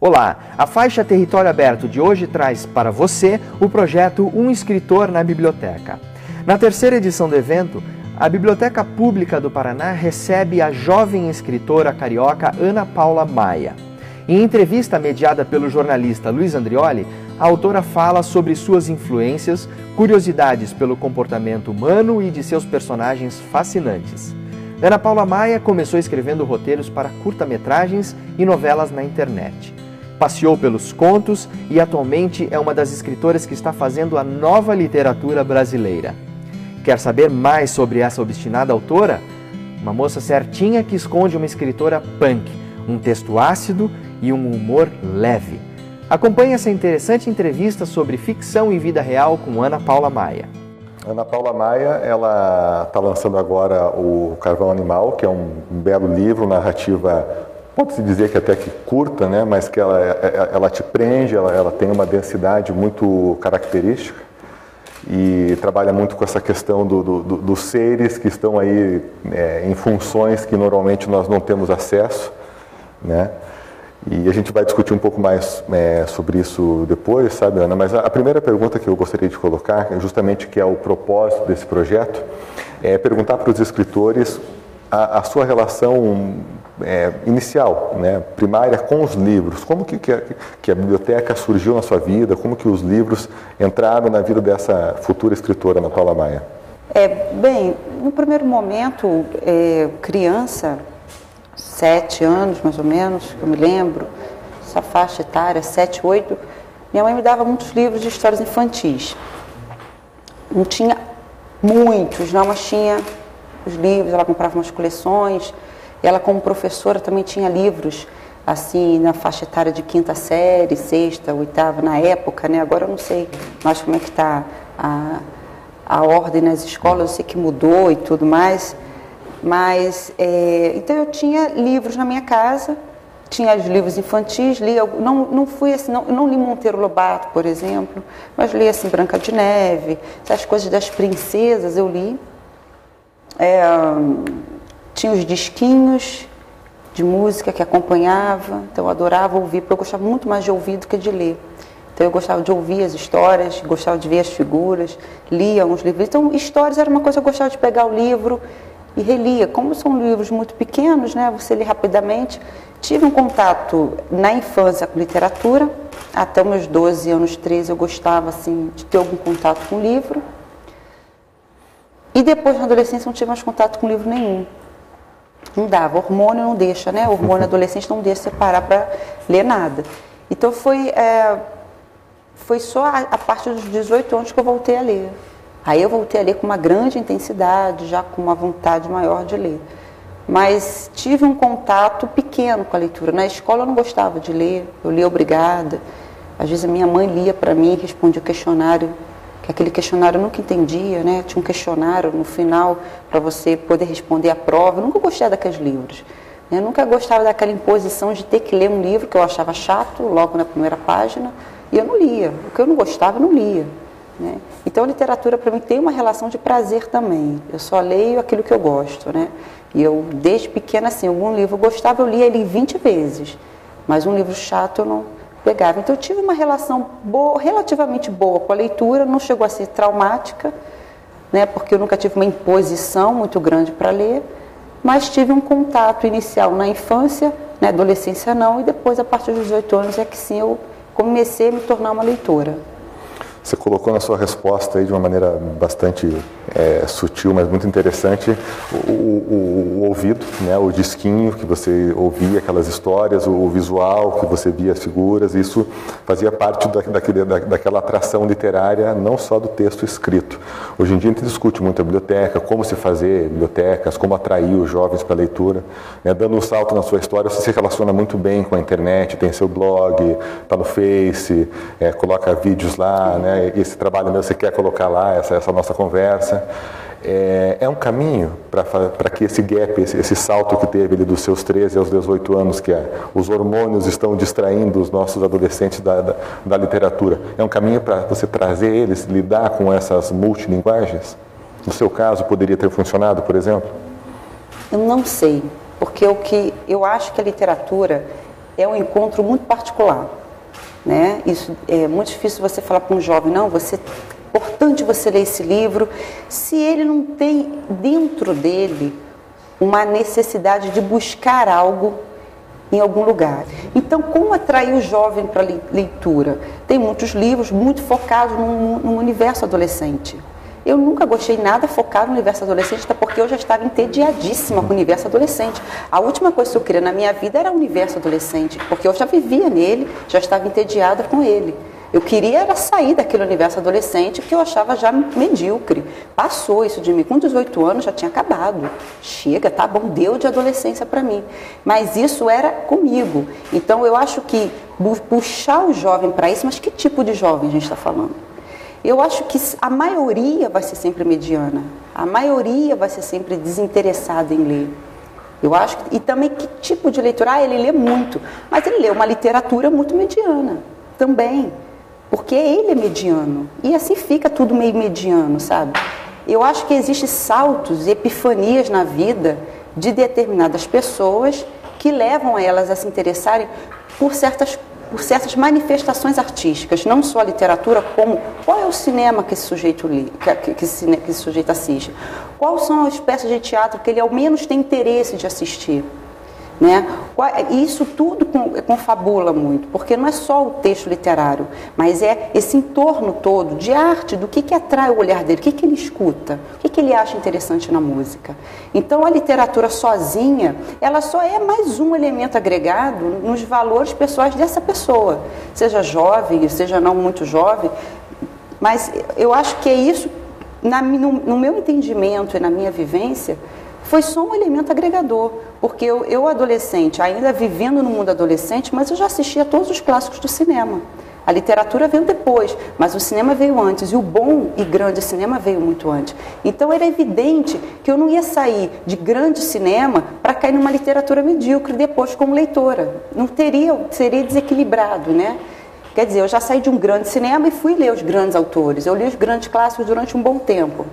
Olá, a faixa Território Aberto de hoje traz para você o projeto Um Escritor na Biblioteca. Na terceira edição do evento, a Biblioteca Pública do Paraná recebe a jovem escritora carioca Ana Paula Maia. Em entrevista mediada pelo jornalista Luiz Andrioli, a autora fala sobre suas influências, curiosidades pelo comportamento humano e de seus personagens fascinantes. Ana Paula Maia começou escrevendo roteiros para curta-metragens e novelas na internet. Passeou pelos contos e atualmente é uma das escritoras que está fazendo a nova literatura brasileira. Quer saber mais sobre essa obstinada autora? Uma moça certinha que esconde uma escritora punk, um texto ácido e um humor leve. Acompanhe essa interessante entrevista sobre ficção e vida real com Ana Paula Maia. Ana Paula Maia, ela está lançando agora o Carvão Animal, que é um belo livro, narrativa, pode-se dizer que até que curta, né? Mas que ela te prende, ela tem uma densidade muito característica e trabalha muito com essa questão dos seres que estão aí em funções que normalmente nós não temos acesso, né? E a gente vai discutir um pouco mais sobre isso depois, sabe, Ana? Mas a primeira pergunta que eu gostaria de colocar, justamente que é o propósito desse projeto, é perguntar para os escritores a sua relação inicial, né, primária com os livros. Como que a biblioteca surgiu na sua vida? Como que os livros entraram na vida dessa futura escritora, Ana Paula Maia? Bem, no primeiro momento, criança, 7 anos mais ou menos, eu me lembro, essa faixa etária, 7, 8, minha mãe me dava muitos livros de histórias infantis. Não tinha muitos, não, mas tinha os livros, ela comprava umas coleções. Ela, como professora, também tinha livros, assim, na faixa etária de 5ª série, 6ª, 8ª, na época, né? Agora eu não sei mais como é que está a ordem nas escolas, eu sei que mudou e tudo mais. Mas, então eu tinha livros na minha casa, tinha os livros infantis, lia, não fui assim, não li Monteiro Lobato, por exemplo, mas li assim Branca de Neve, essas coisas das princesas eu li. Tinha os disquinhos de música que acompanhava, então eu adorava ouvir, porque eu gostava muito mais de ouvir do que de ler. Então eu gostava de ouvir as histórias, gostava de ver as figuras, lia uns livros. Então histórias era uma coisa que eu gostava de pegar o livro e relia. Como são livros muito pequenos, né, você lê rapidamente. Tive um contato na infância com literatura, até os meus 12 anos, 13, eu gostava assim, de ter algum contato com o livro. E depois, na adolescência, não tive mais contato com livro nenhum. Não dava, o hormônio não deixa, né? O hormônio adolescente não deixa você parar para ler nada. Então foi só a partir dos 18 anos que eu voltei a ler. Aí eu voltei a ler com uma grande intensidade, já com uma vontade maior de ler. Mas tive um contato pequeno com a leitura. Na escola eu não gostava de ler, eu lia obrigada. Às vezes a minha mãe lia para mim, respondia o questionário, que aquele questionário eu nunca entendia, né? Tinha um questionário no final para você poder responder a prova. Eu nunca gostei daqueles livros. Eu nunca gostava daquela imposição de ter que ler um livro que eu achava chato, logo na primeira página, e eu não lia. O que eu não gostava, eu não lia. Né? Então a literatura para mim tem uma relação de prazer também. Eu só leio aquilo que eu gosto, né? E eu, desde pequena, assim, algum livro eu gostava, eu lia ele 20 vezes. Mas um livro chato eu não pegava. Então eu tive uma relação boa, relativamente boa com a leitura, não chegou a ser traumática, né, porque eu nunca tive uma imposição muito grande para ler, mas tive um contato inicial na infância, na adolescência não, e depois a partir dos 18 anos é que sim eu comecei a me tornar uma leitora. Você colocou na sua resposta aí de uma maneira bastante sutil, mas muito interessante, o ouvido, né, o disquinho que você ouvia aquelas histórias, o visual que você via as figuras, isso fazia parte daquela atração literária, não só do texto escrito. Hoje em dia a gente discute muito a biblioteca, como se fazer bibliotecas, como atrair os jovens para a leitura. Né, dando um salto na sua história, você se relaciona muito bem com a internet, tem seu blog, está no Face, coloca vídeos lá, né? Esse trabalho meu você quer colocar lá, essa nossa conversa. É um caminho para que esse gap, esse salto que teve ali dos seus 13 aos 18 anos, que os hormônios estão distraindo os nossos adolescentes da literatura, é um caminho para você trazer eles, lidar com essas multilinguagens? No seu caso, poderia ter funcionado, por exemplo? Eu não sei, porque eu acho que a literatura é um encontro muito particular, né? Isso é muito difícil você falar para um jovem, não, é importante você ler esse livro, se ele não tem dentro dele uma necessidade de buscar algo em algum lugar. Então, como atrair o jovem para a leitura? Tem muitos livros muito focados no universo adolescente. Eu nunca gostei nada focado no universo adolescente, até porque eu já estava entediadíssima com o universo adolescente. A última coisa que eu queria na minha vida era o universo adolescente, porque eu já vivia nele, já estava entediada com ele. Eu queria era sair daquele universo adolescente que eu achava já medíocre. Passou isso de mim. Com 18 anos já tinha acabado. Chega, tá bom, deu de adolescência para mim. Mas isso era comigo. Então eu acho que puxar o jovem para isso, mas que tipo de jovem a gente está falando? Eu acho que a maioria vai ser sempre mediana. A maioria vai ser sempre desinteressada em ler. Eu acho que, e também que tipo de leitura? Ele lê muito, mas ele lê uma literatura muito mediana também. Porque ele é mediano. E assim fica tudo meio mediano, sabe? Eu acho que existem saltos e epifanias na vida de determinadas pessoas que levam a elas a se interessarem por certas manifestações artísticas, não só a literatura, como qual é o cinema que esse sujeito lê, que esse sujeito assiste. Quais são as peças de teatro que ele ao menos tem interesse de assistir. Né? Isso tudo confabula muito, porque não é só o texto literário, mas é esse entorno todo de arte, do que atrai o olhar dele, o que ele escuta, o que ele acha interessante na música. Então a literatura sozinha, ela só é mais um elemento agregado nos valores pessoais dessa pessoa, seja jovem, seja não muito jovem, mas eu acho que é isso, no meu entendimento e na minha vivência, foi só um elemento agregador, porque eu adolescente, ainda vivendo no mundo adolescente, mas eu já assistia a todos os clássicos do cinema. A literatura veio depois, mas o cinema veio antes, e o bom e grande cinema veio muito antes. Então era evidente que eu não ia sair de grande cinema para cair numa literatura medíocre depois como leitora. Seria desequilibrado, né? Quer dizer, eu já saí de um grande cinema e fui ler os grandes autores. Eu li os grandes clássicos durante um bom tempo.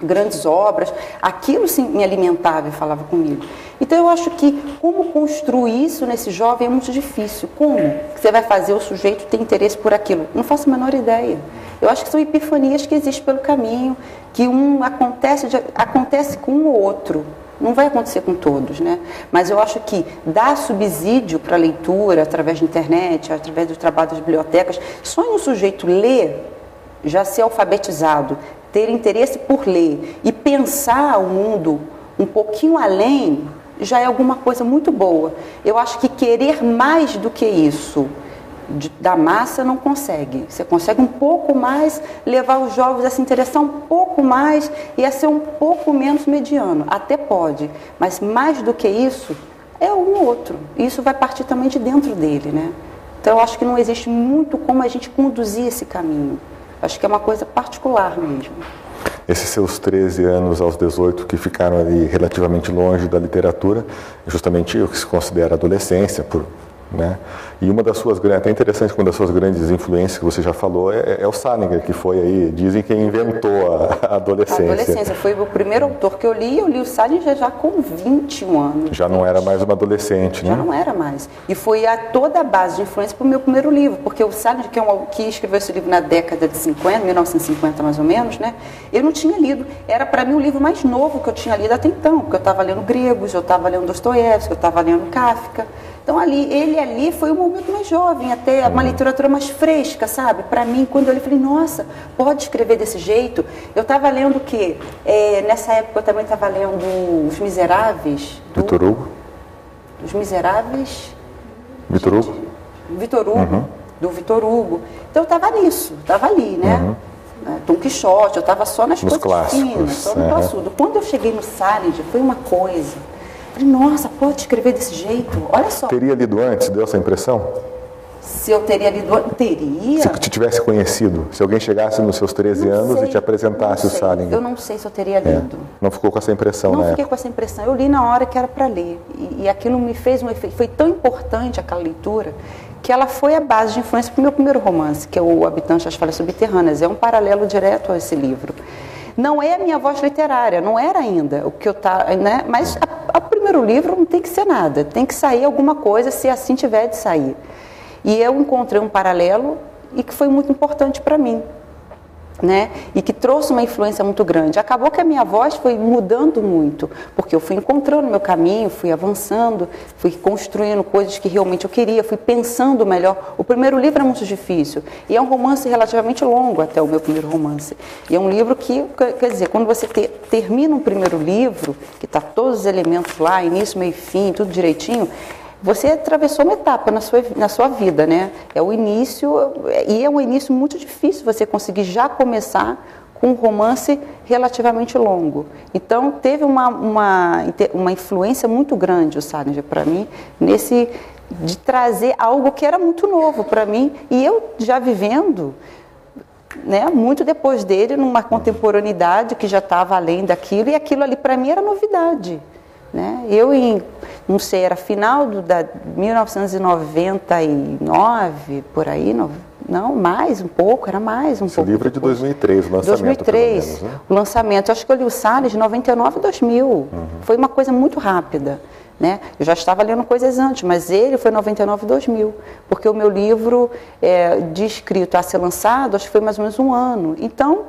Grandes obras, aquilo sim me alimentava e falava comigo. Então eu acho que como construir isso nesse jovem é muito difícil. Como você vai fazer o sujeito ter interesse por aquilo? Não faço a menor ideia. Eu acho que são epifanias que existem pelo caminho, que acontece com um ou outro. Não vai acontecer com todos, né? Mas eu acho que dar subsídio para a leitura, através da internet, através do trabalho das bibliotecas, só em um sujeito ler, já ser alfabetizado, ter interesse por ler e pensar o mundo um pouquinho além, já é alguma coisa muito boa. Eu acho que querer mais do que isso da massa não consegue. Você consegue um pouco mais, levar os jovens a se interessar um pouco mais e a ser um pouco menos mediano. Até pode, mas mais do que isso é um outro. Isso vai partir também de dentro dele, né? Então eu acho que não existe muito como a gente conduzir esse caminho. Acho que é uma coisa particular mesmo. Esses seus 13 anos aos 18 que ficaram ali relativamente longe da literatura, justamente o que se considera adolescência, né? E uma das suas grandes, até interessante, uma das suas grandes influências que você já falou é o Salinger, que foi aí, dizem que inventou a adolescência. A adolescência foi o primeiro autor que eu li o Salinger já com 21 anos. Já não era mais uma adolescente, né? Já não era mais. E foi toda a base de influência para o meu primeiro livro, porque o Salinger, que escreveu esse livro na década de 50, 1950 mais ou menos, né? Eu não tinha lido. Era para mim o livro mais novo que eu tinha lido até então, porque eu estava lendo gregos, eu estava lendo Dostoiévski, eu estava lendo Kafka. Então ele ali foi um momento mais jovem, até uma literatura mais fresca, sabe? Para mim, quando eu li, falei, nossa, pode escrever desse jeito? Eu estava lendo o quê? Nessa época eu também estava lendo Os Miseráveis. Vitor Hugo? Os Miseráveis. Vitor Hugo? Vitor Hugo, do Vitor Hugo. Então eu estava nisso, estava ali, né? Dom Quixote, eu estava só nas coisas clássicos, finas, só no clássico. Quando eu cheguei no Salinger, foi uma coisa... Nossa, pode escrever desse jeito? Olha só. Teria lido antes? Deu essa impressão? Se eu teria lido antes? Teria. Se te tivesse conhecido, se alguém chegasse nos seus 13 anos e te apresentasse o Salinger. Eu não sei se eu teria lido. Não ficou com essa impressão, né? Não fiquei com essa impressão. Eu li na hora que era para ler. E aquilo me fez um efeito. Foi tão importante aquela leitura que ela foi a base de influência para o meu primeiro romance, que é o Habitante das Falhas Subterrâneas. É um paralelo direto a esse livro. Não é a minha voz literária, não era ainda o que eu estava, né? Mas o primeiro primeiro livro não tem que ser nada, tem que sair alguma coisa se assim tiver de sair. E eu encontrei um paralelo e que foi muito importante para mim, né? E que trouxe uma influência muito grande. Acabou que a minha voz foi mudando muito, porque eu fui encontrando meu caminho, fui avançando, fui construindo coisas que realmente eu queria, fui pensando melhor. O primeiro livro é muito difícil e é um romance relativamente longo, até o meu primeiro romance. E é um livro que, quer dizer, quando você termina um primeiro livro, que está todos os elementos lá, início, meio e fim, tudo direitinho, você atravessou uma etapa na sua vida, né? É o início, e é um início muito difícil você conseguir já começar com um romance relativamente longo. Então, teve uma influência muito grande, o Salinger, para mim, de trazer algo que era muito novo para mim, e eu já vivendo, né, muito depois dele, numa contemporaneidade que já estava além daquilo, e aquilo ali para mim era novidade. Né? Eu, não sei, era final da 1999, por aí, não, mais um pouco, era mais um pouco. Esse livro é de 2003, o lançamento. 2003, menos, né? O lançamento. Eu acho que eu li o Salles de 99 a 2000. Foi uma coisa muito rápida. Né? Eu já estava lendo coisas antes, mas ele foi 99 a 2000. Porque o meu livro de escrito a ser lançado, acho que foi mais ou menos um ano. Então,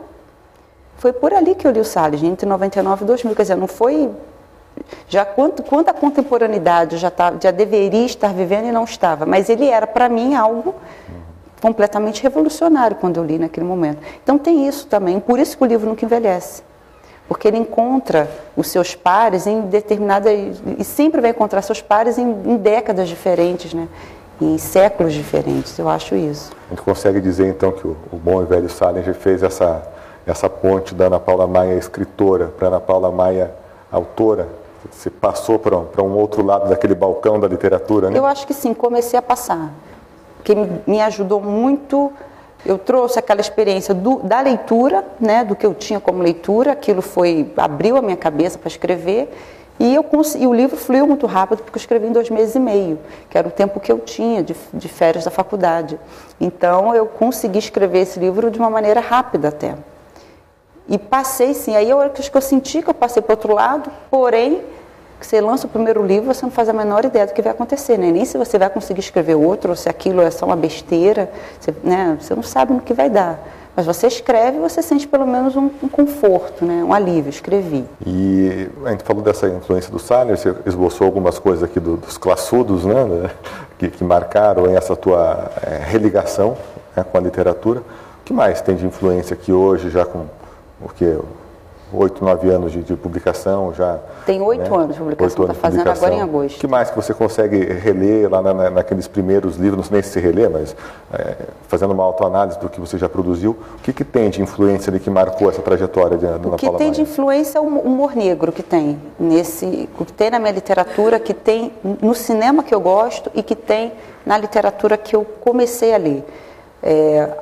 foi por ali que eu li o Salles, entre 99 e 2000. Quer dizer, não foi... Já quanta contemporaneidade já deveria estar vivendo e não estava, mas ele era para mim algo completamente revolucionário quando eu li naquele momento. Então tem isso também, por isso que o livro nunca envelhece, porque ele encontra os seus pares em determinada, e sempre vai encontrar seus pares em décadas diferentes, né? Em séculos diferentes, eu acho isso. A gente consegue dizer então que o bom e velho Salinger fez essa ponte da Ana Paula Maia escritora para Ana Paula Maia autora? Você passou para um outro lado daquele balcão da literatura, né? Eu acho que sim, comecei a passar. Que me ajudou muito, eu trouxe aquela experiência da leitura, né, do que eu tinha como leitura, aquilo abriu a minha cabeça para escrever, e o livro fluiu muito rápido, porque eu escrevi em 2 meses e meio, que era o tempo que eu tinha de férias da faculdade. Então, eu consegui escrever esse livro de uma maneira rápida até. E passei, sim, aí eu acho que eu senti que eu passei para o outro lado, porém, que você lança o primeiro livro, você não faz a menor ideia do que vai acontecer, né? Nem se você vai conseguir escrever outro, ou se aquilo é só uma besteira, você não sabe no que vai dar. Mas você escreve e você sente pelo menos um conforto, né? Um alívio, escrevi. E a gente falou dessa influência do Salinger, você esboçou algumas coisas aqui dos classudos, né? Que marcaram essa tua religação, né, com a literatura. O que mais tem de influência aqui hoje, já com... Porque 8, 9 anos de publicação já... Tem 8 anos de publicação, está fazendo agora em agosto. O que mais que você consegue reler lá naqueles primeiros livros, não sei nem se você relê, mas fazendo uma autoanálise do que você já produziu, o que tem de influência ali que marcou essa trajetória de Ana Paula Maia? O que tem de influência é o humor negro que tem na minha literatura, que tem no cinema que eu gosto e que tem na literatura que eu comecei a ler.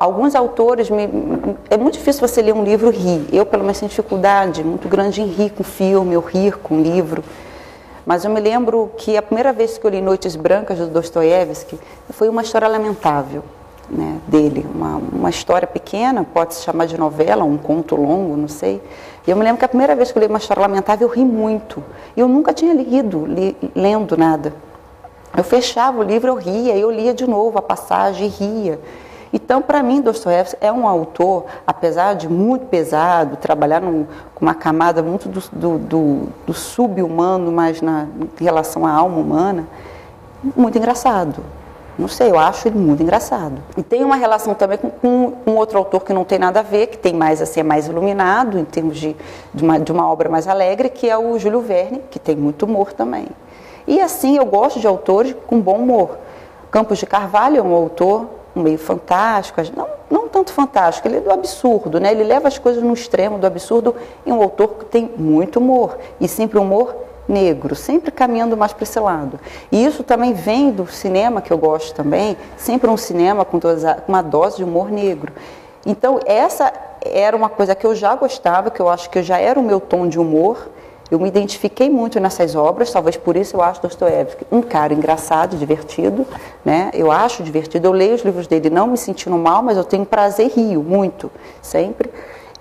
Alguns autores, é muito difícil você ler um livro e rir. Eu, pelo menos, tenho dificuldade muito grande em rir com filme, ou rir com livro. Mas eu me lembro que a primeira vez que eu li Noites Brancas, do Dostoiévski, foi uma história lamentável, né, dele. Uma história pequena, pode se chamar de novela, um conto longo, não sei. E eu me lembro que a primeira vez que eu li uma história lamentável, eu ri muito. Eu nunca tinha lendo nada. Eu fechava o livro, eu ria, eu lia de novo a passagem e ria. Então, para mim, Dostoiévski é um autor, apesar de muito pesado, trabalhar com uma camada muito do sub-humano, mas em relação à alma humana, muito engraçado. Não sei, eu acho ele muito engraçado. E tem uma relação também com outro autor que não tem nada a ver, que tem mais, assim, é mais iluminado, em termos de uma obra mais alegre, que é o Júlio Verne, que tem muito humor também. E assim, eu gosto de autores com bom humor. Campos de Carvalho é um autor meio fantástico, não tanto fantástico, ele é do absurdo, né? Ele leva as coisas no extremo do absurdo, e um autor que tem muito humor, e sempre humor negro, sempre caminhando mais para esse lado. E isso também vem do cinema, que eu gosto também, sempre um cinema com uma dose de humor negro. Então, essa era uma coisa que eu já gostava, que eu acho que já era o meu tom de humor. Eu me identifiquei muito nessas obras, talvez por isso eu acho Dostoiévski um cara engraçado, divertido, né? Eu acho divertido, eu leio os livros dele não me sentindo mal, mas eu tenho prazer, rio muito, sempre.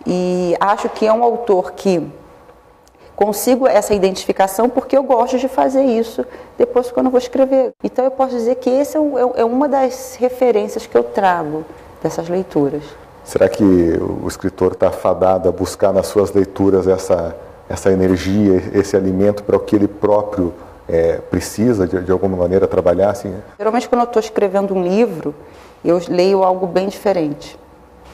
E acho que é um autor que consigo essa identificação porque eu gosto de fazer isso depois quando eu vou escrever. Então eu posso dizer que esse é uma das referências que eu trago dessas leituras. Será que o escritor está fadado a buscar nas suas leituras essa energia, esse alimento para o que ele próprio precisa, de alguma maneira, trabalhar? Assim? Geralmente, quando eu estou escrevendo um livro, eu leio algo bem diferente.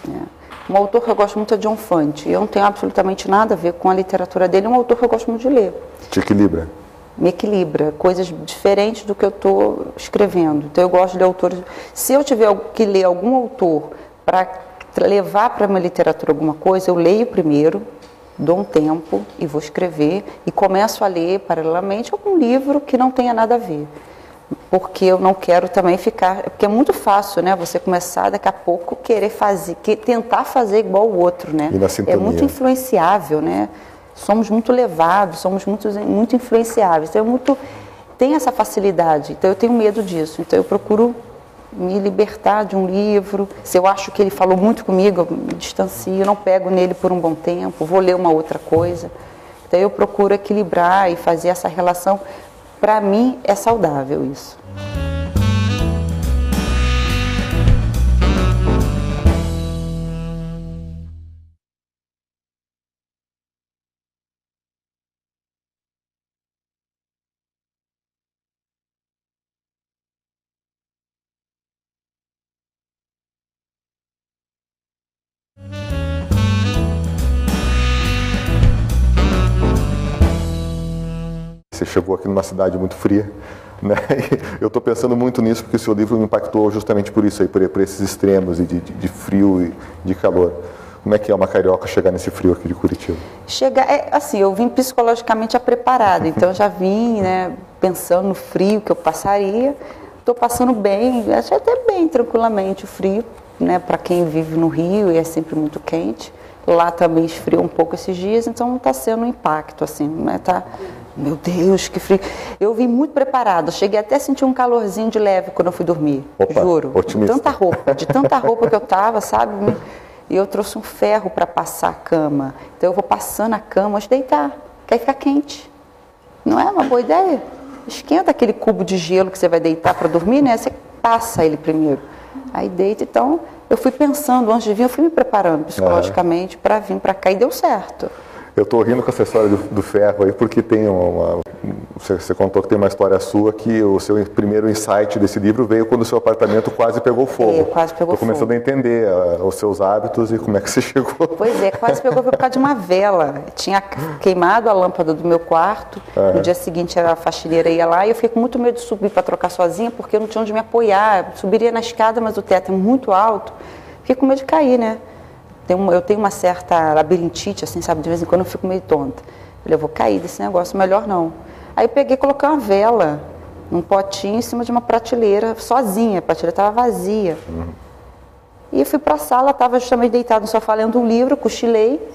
Né? Um autor que eu gosto muito é John Fante. Eu não tenho absolutamente nada a ver com a literatura dele, é um autor que eu gosto muito de ler. Te equilibra? Me equilibra, coisas diferentes do que eu estou escrevendo. Então, eu gosto de ler autores. Se eu tiver que ler algum autor para levar para a minha literatura alguma coisa, eu leio primeiro, dou um tempo e vou escrever e começo a ler paralelamente algum livro que não tenha nada a ver. Porque eu não quero também ficar... Porque é muito fácil, né? Você começar daqui a pouco querer fazer, tentar fazer igual o outro, né? E na sintonia. É muito influenciável, né? Somos muito levados, somos muito influenciáveis. Então, tem essa facilidade. Então, eu tenho medo disso. Então, eu procuro me libertar de um livro. Se eu acho que ele falou muito comigo, eu me distancio, não pego nele por um bom tempo, vou ler uma outra coisa. Então eu procuro equilibrar e fazer essa relação. Para mim é saudável isso. Você chegou aqui numa cidade muito fria, né? Eu estou pensando muito nisso porque o seu livro me impactou justamente por isso, aí, por esses extremos de frio e de calor. Como é que é uma carioca chegar nesse frio aqui de Curitiba? Assim, eu vim psicologicamente preparada, então eu já vim, né, pensando no frio que eu passaria. Estou passando bem, acho até bem tranquilamente o frio, né, para quem vive no Rio e é sempre muito quente. Lá também esfriou um pouco esses dias, então não está sendo um impacto, assim, né, tá... Meu Deus, que frio. Eu vim muito preparada, cheguei até a sentir um calorzinho de leve quando eu fui dormir. Opa, juro. Otimista. De tanta roupa que eu tava, sabe? E eu trouxe um ferro para passar a cama. Então eu vou passando a cama antes de deitar, que aí fica quente. Não é uma boa ideia? Esquenta aquele cubo de gelo que você vai deitar para dormir, né? Você passa ele primeiro. Aí deita, então eu fui pensando, antes de vir, eu fui me preparando psicologicamente para vir para cá e deu certo. Eu estou rindo com essa história do ferro aí, porque tem você contou que tem uma história sua que o seu primeiro insight desse livro veio quando o seu apartamento quase pegou fogo. Quase pegou fogo. Estou começando a entender os seus hábitos e como é que você chegou. Pois é, quase pegou por causa de uma vela. Tinha queimado a lâmpada do meu quarto, no dia seguinte a faxineira ia lá e eu fiquei com muito medo de subir para trocar sozinha, porque eu não tinha onde me apoiar. Eu subiria na escada, mas o teto é muito alto. Fiquei com medo de cair, né? Eu tenho uma certa labirintite, assim, sabe? De vez em quando eu fico meio tonta. Eu vou cair desse negócio, melhor não. Aí peguei e coloquei uma vela num potinho em cima de uma prateleira, sozinha. A prateleira estava vazia. E fui para a sala, estava justamente deitado no sofá lendo um livro, cochilei.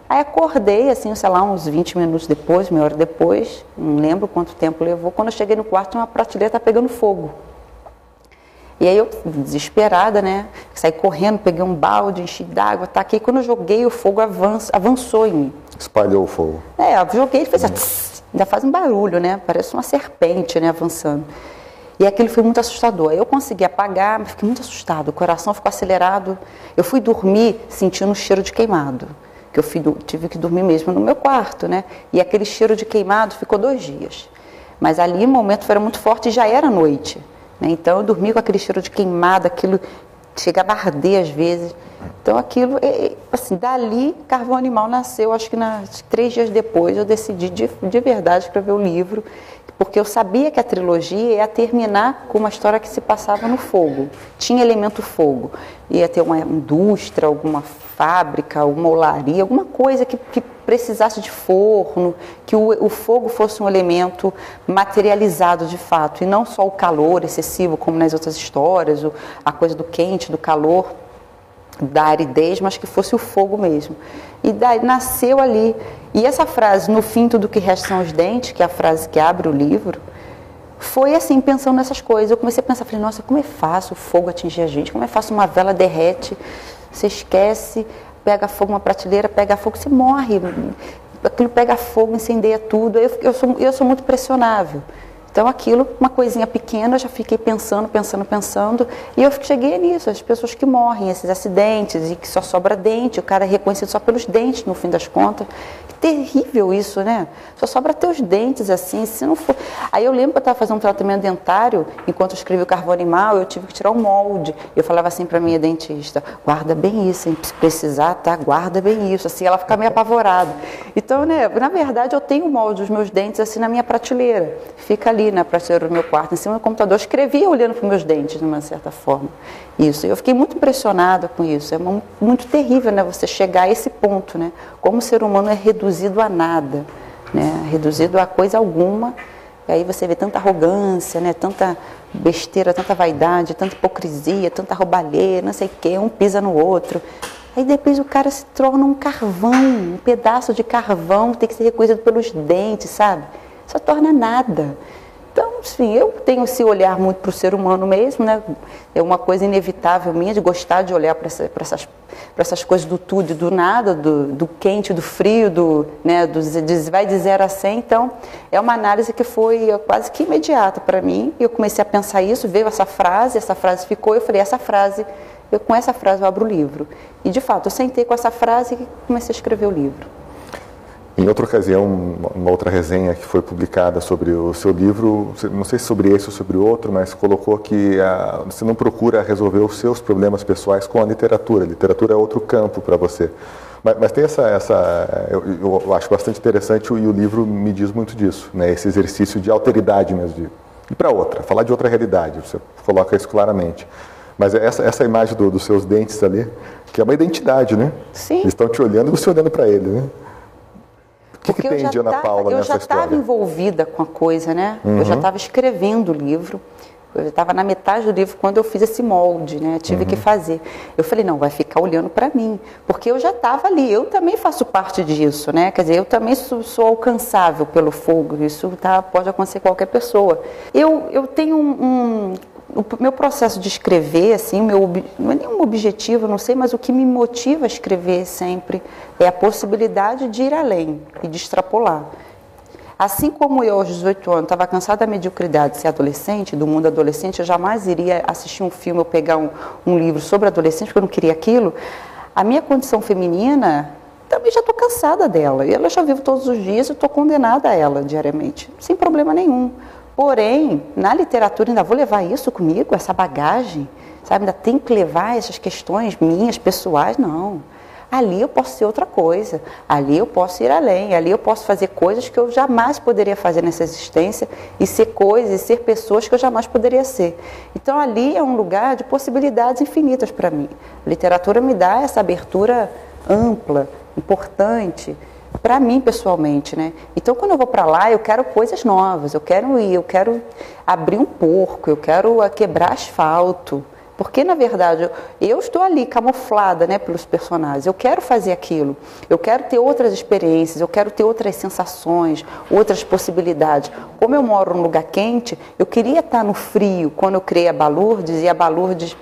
Aí acordei, assim, sei lá, uns 20 minutos depois, meia hora depois, não lembro quanto tempo levou. Quando eu cheguei no quarto, uma prateleira estava pegando fogo. E aí eu, desesperada, né, saí correndo, peguei um balde, enchi d'água, taquei. Quando eu joguei, o fogo avançou em mim. Espalhou o fogo. Eu joguei e fez ainda faz um barulho, né, parece uma serpente, né, avançando. E aquilo foi muito assustador. Aí eu consegui apagar, mas fiquei muito assustada, o coração ficou acelerado. Eu fui dormir sentindo um cheiro de queimado, que eu tive que dormir mesmo no meu quarto, né, e aquele cheiro de queimado ficou 2 dias. Mas ali o momento foi muito forte e já era noite. Então eu dormi com aquele cheiro de queimado, aquilo chegava a arder às vezes. Então aquilo, assim, dali Carvão Animal nasceu, acho que 3 dias depois eu decidi de verdade escrever o livro, porque eu sabia que a trilogia ia terminar com uma história que se passava no fogo, tinha elemento fogo, ia ter uma indústria, alguma fábrica, alguma olaria, alguma coisa que precisasse de forno, que o fogo fosse um elemento materializado de fato, e não só o calor excessivo, como nas outras histórias, a coisa do quente, do calor, da aridez, mas que fosse o fogo mesmo. E daí nasceu ali. E essa frase, no fim tudo que resta são os dentes, que é a frase que abre o livro, foi assim, pensando nessas coisas. Eu comecei a pensar, falei, nossa, como é fácil o fogo atingir a gente, como é fácil uma vela derrete, você esquece, pega fogo, uma prateleira, pega fogo, você morre. aquilo pega fogo, incendeia tudo. Eu sou muito pressionável. Então aquilo, uma coisinha pequena, eu já fiquei pensando, e eu cheguei nisso, as pessoas que morrem, esses acidentes, e que só sobra dente, o cara é reconhecido só pelos dentes, no fim das contas. Terrível isso, né? Só sobra teus dentes, assim, se não for... Aí eu lembro que eu estava fazendo um tratamento dentário, enquanto eu escrevi o Carvão Animal, eu tive que tirar o molde. Eu falava assim para minha dentista, guarda bem isso, hein? Se precisar, tá? Guarda bem isso. Assim, ela fica meio apavorada. Então, né, na verdade, eu tenho o molde dos meus dentes, assim, na minha prateleira. Fica ali na prateleira do meu quarto, em cima do computador. Eu escrevia olhando para os meus dentes, de uma certa forma. Isso. Eu fiquei muito impressionada com isso. É muito terrível, né? Você chegar a esse ponto, né? Como o ser humano é reduzido a nada, né? Reduzido a coisa alguma. E aí você vê tanta arrogância, né? Tanta besteira, tanta vaidade, tanta hipocrisia, tanta roubalheira, não sei o quê, um pisa no outro. Aí depois o cara se torna um carvão, um pedaço de carvão que tem que ser reconhecido pelos dentes, sabe? Só torna nada. Então, sim, eu tenho esse olhar muito para o ser humano mesmo, né? É uma coisa inevitável minha de gostar de olhar para essas coisas do tudo e do nada, do quente, do frio, né? Vai de 0 a 100. Então, é uma análise que foi quase que imediata para mim. Eu comecei a pensar isso, veio essa frase ficou, eu falei, com essa frase eu abro o livro. E, de fato, eu sentei com essa frase e comecei a escrever o livro. Em outra ocasião, uma outra resenha que foi publicada sobre o seu livro, não sei se sobre esse ou sobre outro, mas colocou que você não procura resolver os seus problemas pessoais com a literatura. A literatura é outro campo para você. Mas tem eu acho bastante interessante e o livro me diz muito disso, né? Esse exercício de alteridade mesmo, ir para outra, falar de outra realidade, você coloca isso claramente. Mas essa imagem dos seus dentes ali, que é uma identidade, né? Sim. Eles estão te olhando e você olhando para ele, né? O que tem de Ana Paula nessa história? Eu já estava envolvida com a coisa, né? Uhum. Eu já estava escrevendo o livro. Eu estava na metade do livro quando eu fiz esse molde, né? Tive que fazer. Eu falei, não, vai ficar olhando para mim. Porque eu já estava ali. Eu também faço parte disso, né? Quer dizer, eu também sou alcançável pelo fogo. Isso pode acontecer com qualquer pessoa. Eu tenho o meu processo de escrever, assim, não é nenhum objetivo, não sei, mas o que me motiva a escrever sempre é a possibilidade de ir além e de extrapolar. Assim como eu, aos 18 anos, estava cansada da mediocridade de ser adolescente, do mundo adolescente, eu jamais iria assistir um filme ou pegar um livro sobre adolescente, porque eu não queria aquilo. A minha condição feminina, também já estou cansada dela. E ela já vivo todos os dias e estou condenada a ela diariamente, sem problema nenhum. Porém, na literatura ainda vou levar isso comigo, essa bagagem, sabe? Ainda tem que levar essas questões minhas, pessoais, não. Ali eu posso ser outra coisa, ali eu posso ir além, ali eu posso fazer coisas que eu jamais poderia fazer nessa existência e ser coisas, e ser pessoas que eu jamais poderia ser. Então ali é um lugar de possibilidades infinitas para mim. A literatura me dá essa abertura ampla, importante, para mim pessoalmente, né? Então quando eu vou para lá eu quero coisas novas, eu quero abrir um porco, eu quero quebrar asfalto, porque na verdade eu estou ali camuflada, né, pelos personagens, eu quero fazer aquilo, eu quero ter outras experiências, eu quero ter outras sensações, outras possibilidades. Como eu moro num lugar quente, eu queria estar no frio. Quando eu criei a Balurdes, e a Balurdes,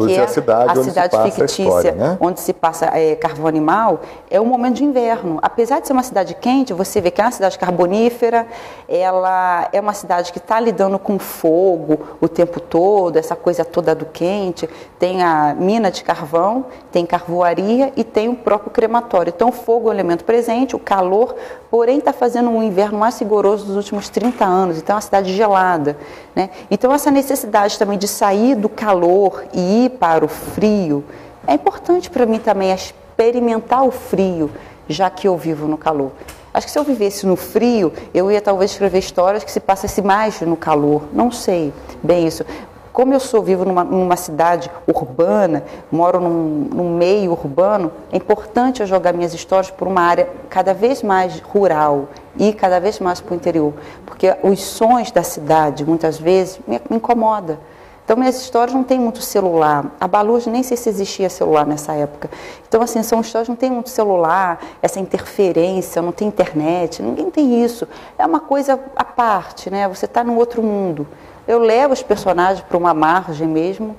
que é a cidade onde se passa fictícia, a história, né? Onde se passa Carvão Animal, é um momento de inverno. Apesar de ser uma cidade quente, você vê que é uma cidade carbonífera, ela é uma cidade que está lidando com fogo o tempo todo, essa coisa toda do quente. Tem a mina de carvão, tem carvoaria e tem o próprio crematório. Então o fogo é um elemento presente, o calor, porém está fazendo um inverno mais rigoroso dos últimos 30 anos. Então é uma cidade gelada, né? Então essa necessidade também de sair do calor e ir para o frio, é importante para mim também experimentar o frio, já que eu vivo no calor. Acho que se eu vivesse no frio, eu ia talvez escrever histórias que se passassem mais no calor, não sei bem isso. Como eu vivo numa cidade urbana, moro num meio urbano, é importante eu jogar minhas histórias por uma área cada vez mais rural e cada vez mais para o interior, porque os sons da cidade, muitas vezes, me incomodam. Então, minhas histórias não tem muito celular. A Balurdes, nem sei se existia celular nessa época. Então, assim, são histórias que não tem muito celular, essa interferência, não tem internet, ninguém tem isso. É uma coisa à parte, né? Você está num outro mundo. Eu levo os personagens para uma margem mesmo,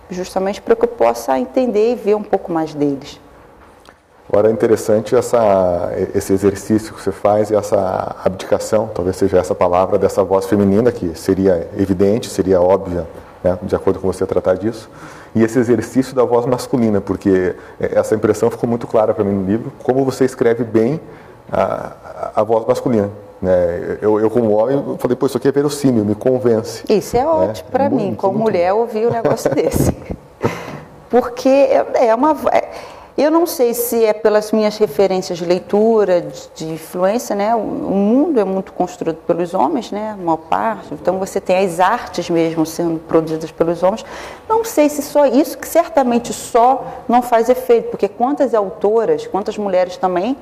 justamente para que eu possa entender e ver um pouco mais deles. Agora é interessante esse exercício que você faz e essa abdicação, talvez seja essa palavra, dessa voz feminina, que seria evidente, seria óbvia, né, de acordo com você tratar disso, e esse exercício da voz masculina, porque essa impressão ficou muito clara para mim no livro, como você escreve bem a voz masculina. Né? Eu como homem, falei, pô, isso aqui é verossímil, me convence. Isso é ótimo para mim, como mulher, ouvir um negócio desse. Porque eu não sei se é pelas minhas referências de leitura, de influência, né? O mundo é muito construído pelos homens, né? A maior parte. Então você tem as artes mesmo sendo produzidas pelos homens. Não sei se só isso, que certamente só não faz efeito, porque quantas autoras, quantas mulheres também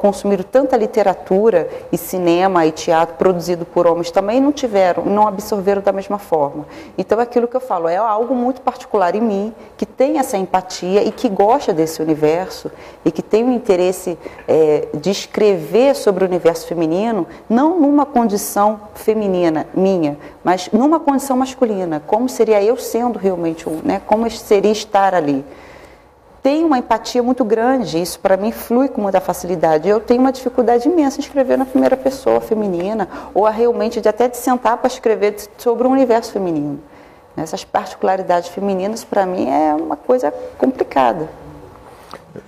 consumiram tanta literatura e cinema e teatro produzido por homens também não absorveram da mesma forma. Então aquilo que eu falo é algo muito particular em mim, que tem essa empatia e que gosta desse universo e que tem o interesse de escrever sobre o universo feminino, não numa condição feminina minha, mas numa condição masculina, como seria eu sendo realmente, né, como seria estar ali. Tem uma empatia muito grande, isso para mim flui com muita facilidade. Eu tenho uma dificuldade imensa em escrever na primeira pessoa feminina, ou realmente até de sentar para escrever sobre o universo feminino. Essas particularidades femininas, para mim, é uma coisa complicada.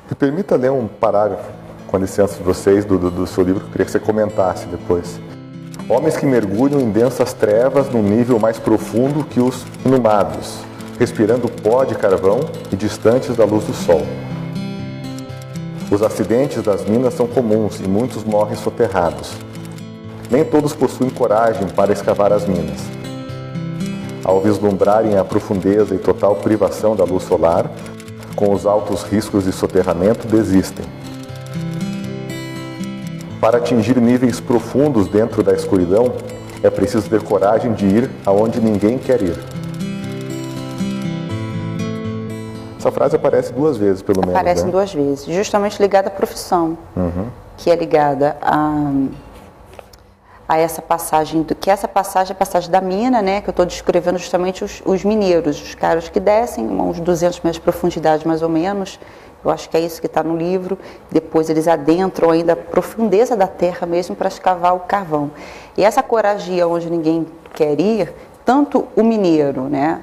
Me permita ler um parágrafo, com a licença de vocês, do seu livro, que eu queria que você comentasse depois. Homens que mergulham em densas trevas num nível mais profundo que os inumados, respirando pó de carvão e distantes da luz do sol. Os acidentes das minas são comuns e muitos morrem soterrados. Nem todos possuem coragem para escavar as minas. Ao vislumbrarem a profundeza e total privação da luz solar, com os altos riscos de soterramento, desistem. Para atingir níveis profundos dentro da escuridão, é preciso ter coragem de ir aonde ninguém quer ir. Essa frase aparece 2 vezes, pelo menos. Aparece, né? 2 vezes, justamente ligada à profissão, que é ligada a essa passagem, que essa passagem é a passagem da mina, né, que eu estou descrevendo justamente os mineiros, os caras que descem uns 200 metros de profundidade, mais ou menos. Eu acho que é isso que está no livro. Depois eles adentram ainda a profundeza da terra mesmo para escavar o carvão. E essa coragia onde ninguém quer ir, tanto o mineiro, né,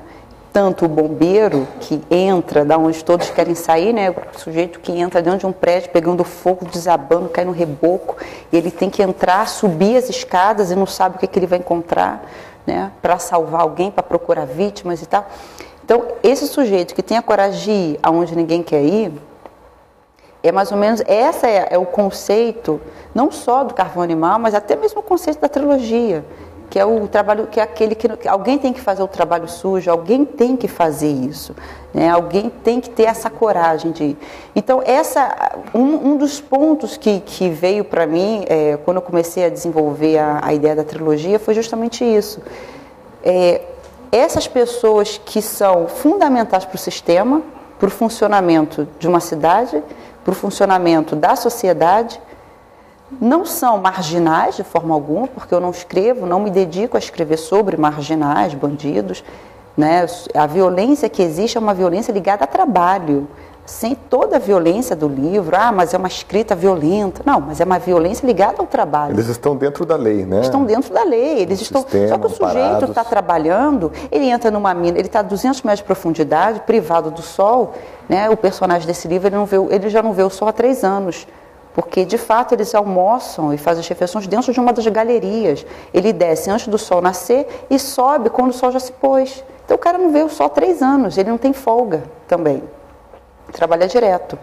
tanto o bombeiro que entra da onde todos querem sair, né, o sujeito que entra dentro de um prédio pegando fogo, desabando, cai no reboco, e ele tem que entrar, subir as escadas e não sabe o que ele vai encontrar, né, para salvar alguém, para procurar vítimas e tal. Então, esse sujeito que tem a coragem de ir aonde ninguém quer ir, é mais ou menos, essa é o conceito, não só do Carvão Animal, mas até mesmo o conceito da trilogia, que é o trabalho, que é aquele que alguém tem que fazer o trabalho sujo, alguém tem que fazer isso, né? Alguém tem que ter essa coragem de ir. Então, um dos pontos que veio para mim, quando eu comecei a desenvolver a ideia da trilogia, foi justamente isso. Essas pessoas que são fundamentais para o sistema, para o funcionamento de uma cidade, para o funcionamento da sociedade, não são marginais de forma alguma, porque eu não escrevo, não me dedico a escrever sobre marginais, bandidos, né? A violência que existe é uma violência ligada a trabalho, sem toda a violência do livro, mas é uma escrita violenta. Não, mas é uma violência ligada ao trabalho. Eles estão dentro da lei, né? Estão dentro da lei, eles estão... Só que o sujeito está trabalhando, ele entra numa mina, ele está a 200 metros de profundidade, privado do sol, né? O personagem desse livro, ele já não vê o sol há 3 anos. Porque, de fato, eles almoçam e fazem as refeições dentro de uma das galerias. Ele desce antes do sol nascer e sobe quando o sol já se pôs. Então, o cara não vê o sol há 3 anos, ele não tem folga também. Trabalha direto.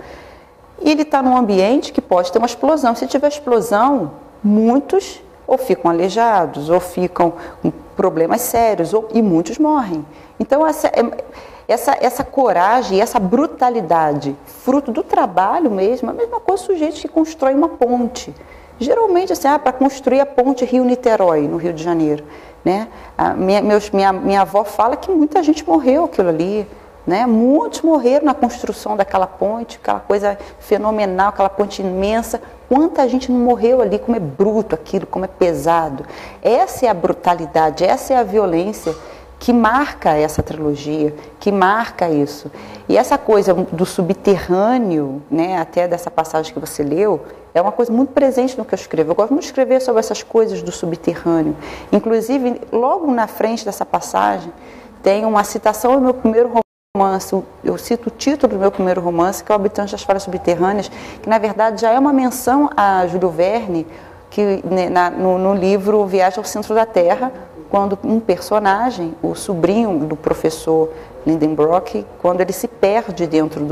E ele está num ambiente que pode ter uma explosão. Se tiver explosão, muitos ou ficam aleijados, ou ficam com problemas sérios, e muitos morrem. Então, essa coragem, essa brutalidade, fruto do trabalho mesmo, a mesma coisa sujeito que constrói uma ponte. Geralmente, assim, para construir a ponte Rio-Niterói, no Rio de Janeiro, né? Minha avó fala que muita gente morreu aquilo ali, né? Muitos morreram na construção daquela ponte, aquela coisa fenomenal, aquela ponte imensa. Quanta gente não morreu ali, como é bruto aquilo, como é pesado. Essa é a brutalidade, essa é a violência que marca essa trilogia, que marca isso. E essa coisa do subterrâneo, né, até dessa passagem que você leu, é uma coisa muito presente no que eu escrevo. Eu gosto muito de escrever sobre essas coisas do subterrâneo. Inclusive, logo na frente dessa passagem, tem uma citação do meu primeiro romance. Eu cito o título do meu primeiro romance, que é O Habitante das Falhas Subterrâneas, que na verdade já é uma menção a Júlio Verne, que no livro Viagem ao Centro da Terra, quando um personagem, o sobrinho do professor Lindenbrock, quando ele se perde dentro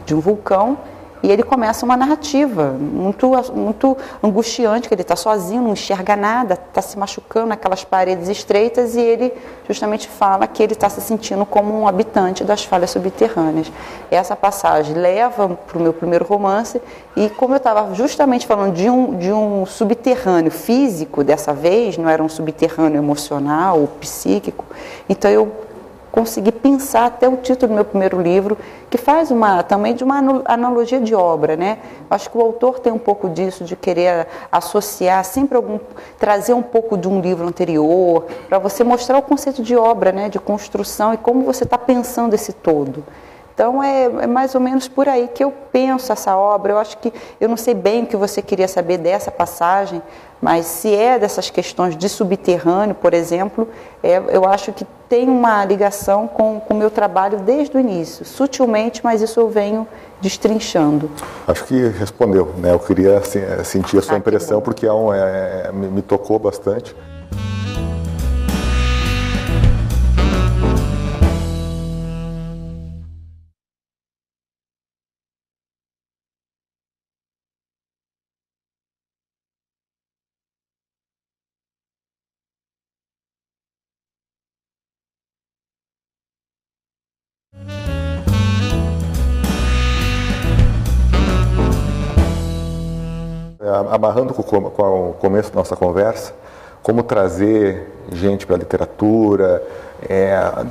de um vulcão, e ele começa uma narrativa muito angustiante, que ele está sozinho, não enxerga nada, está se machucando naquelas paredes estreitas, e ele justamente fala que ele está se sentindo como um habitante das falhas subterrâneas. Essa passagem leva para o meu primeiro romance, e como eu estava justamente falando de um subterrâneo físico dessa vez, não era um subterrâneo emocional ou psíquico, então eu consegui pensar até o título do meu primeiro livro, que faz também de uma analogia de obra, né? Acho que o autor tem um pouco disso, de querer associar sempre trazer um pouco de um livro anterior, para você mostrar o conceito de obra, né? De construção e como você está pensando esse todo. Então, é mais ou menos por aí que eu penso essa obra. Eu acho que, eu não sei bem o que você queria saber dessa passagem, mas se é dessas questões de subterrâneo, por exemplo, eu acho que tem uma ligação com o meu trabalho desde o início, sutilmente, mas isso eu venho destrinchando. Acho que respondeu, né? Eu queria sentir a sua impressão, porque me tocou bastante. Amarrando com o começo da nossa conversa, como trazer gente para a literatura,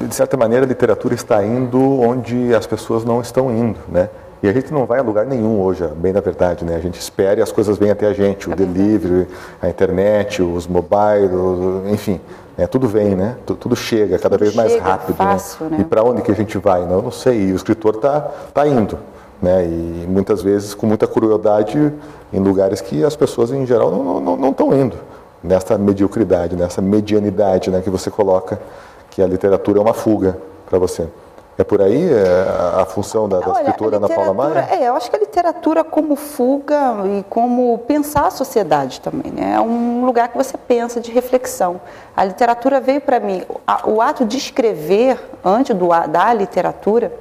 de certa maneira a literatura está indo onde as pessoas não estão indo, né? E a gente não vai a lugar nenhum hoje, bem na verdade, né? A gente espera e as coisas vêm até a gente, o delivery, a internet, os mobile, enfim, tudo vem, né? Tudo chega cada vez mais rápido, fácil, né? E para onde que a gente vai? Não sei, e o escritor tá indo, né? E muitas vezes com muita crueldade em lugares que as pessoas em geral não estão indo, nessa mediocridade, nessa medianidade, né, que você coloca, que a literatura é uma fuga para você. É por aí a função da escritora Ana Paula Maia? Eu acho que a literatura como fuga e como pensar a sociedade também, né? É um lugar que você pensa, de reflexão. A literatura veio para mim, o ato de escrever, antes da literatura,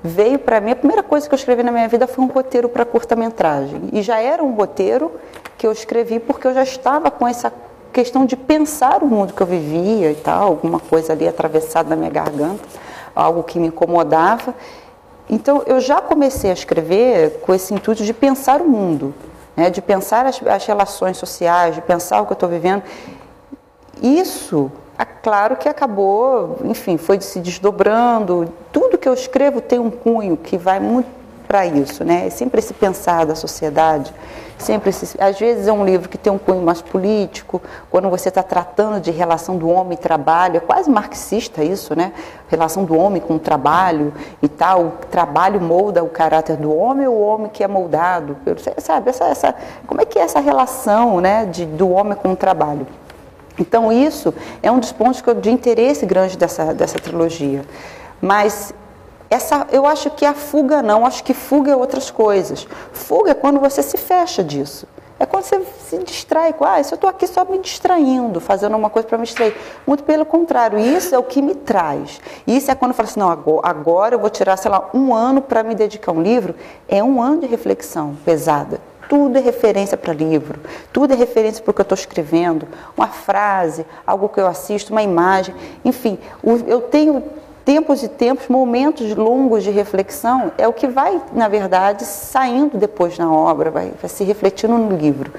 veio para mim, a primeira coisa que eu escrevi na minha vida foi um roteiro para curta-metragem. E já era um roteiro que eu escrevi porque eu já estava com essa questão de pensar o mundo que eu vivia e tal, alguma coisa ali atravessada na minha garganta, algo que me incomodava. Então, eu já comecei a escrever com esse intuito de pensar o mundo, né? De pensar as relações sociais, de pensar o que eu estou vivendo. Isso, é claro que acabou, enfim, foi se desdobrando. Tudo que eu escrevo tem um cunho que vai muito para isso, né? É sempre esse pensar da sociedade, às vezes é um livro que tem um cunho mais político, quando você está tratando de relação do homem e trabalho, é quase marxista isso, né? Relação do homem com o trabalho e tal, o trabalho molda o caráter do homem ou o homem que é moldado, sabe? Como é que é essa relação, né, do homem com o trabalho? Então isso é um dos pontos de interesse grande dessa trilogia, mas eu acho que a fuga não, acho que fuga é outras coisas. Fuga é quando você se fecha disso. É quando você se distrai, isso eu estou aqui só me distraindo, fazendo uma coisa para me distrair. Muito pelo contrário, isso é o que me traz. Isso é quando eu falo assim, não, agora eu vou tirar, sei lá, 1 ano para me dedicar a um livro. É 1 ano de reflexão pesada. Tudo é referência para livro, tudo é referência para o que eu estou escrevendo. Uma frase, algo que eu assisto, uma imagem, enfim, eu tenho tempos e tempos, momentos longos de reflexão, é o que vai, na verdade, saindo depois na obra, vai se refletindo no livro.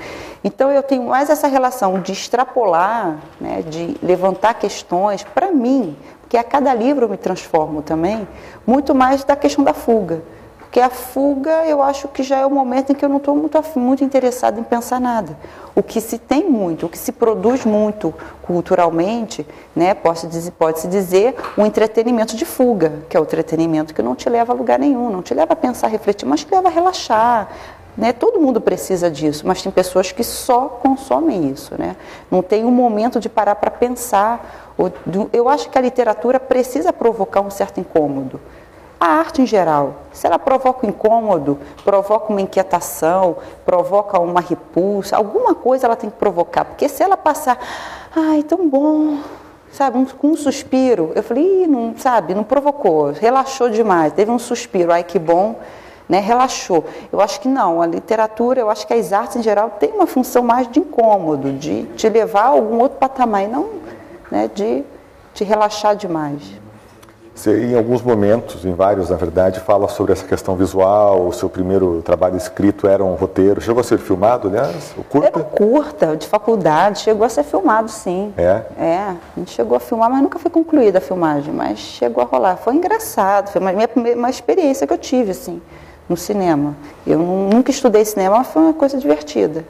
Então, eu tenho mais essa relação de extrapolar, né, de levantar questões, para mim, porque a cada livro eu me transformo também, muito mais da questão da fuga. Porque a fuga, eu acho que já é o momento em que eu não estou muito interessada em pensar nada. O que se tem muito, o que se produz muito culturalmente, né, pode-se dizer um entretenimento de fuga, que é o entretenimento que não te leva a lugar nenhum, não te leva a pensar, refletir, mas te leva a relaxar. Né? Todo mundo precisa disso, mas tem pessoas que só consomem isso. Né? Não tem um momento de parar para pensar. Eu acho que a literatura precisa provocar um certo incômodo. A arte em geral, se ela provoca um incômodo, provoca uma inquietação, provoca uma repulsa, alguma coisa ela tem que provocar, porque se ela passar, ai, tão bom, sabe, com um suspiro, eu falei, não, sabe, não provocou, relaxou demais, teve um suspiro, ai, que bom, né, relaxou. Eu acho que não, a literatura, eu acho que as artes em geral têm uma função mais de incômodo, de te levar a algum outro patamar, e não, né, de te relaxar demais. Você, em alguns momentos, em vários, na verdade, fala sobre essa questão visual. O seu primeiro trabalho escrito era um roteiro. Chegou a ser filmado, aliás? O curta? Era curta, de faculdade. Chegou a ser filmado, sim. É? É, a gente chegou a filmar, mas nunca foi concluída a filmagem. Mas chegou a rolar. Foi engraçado. Foi uma experiência que eu tive, assim, no cinema. Eu nunca estudei cinema, mas foi uma coisa divertida.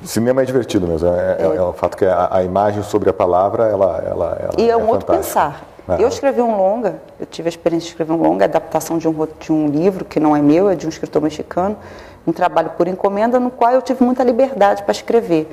Cinema é divertido mesmo. É o fato que a imagem sobre a palavra, ela e é um fantástica. outro pensar. Eu escrevi um longa, eu tive a experiência de escrever um longa, adaptação de um livro que não é meu, é de um escritor mexicano, um trabalho por encomenda, no qual eu tive muita liberdade para escrever.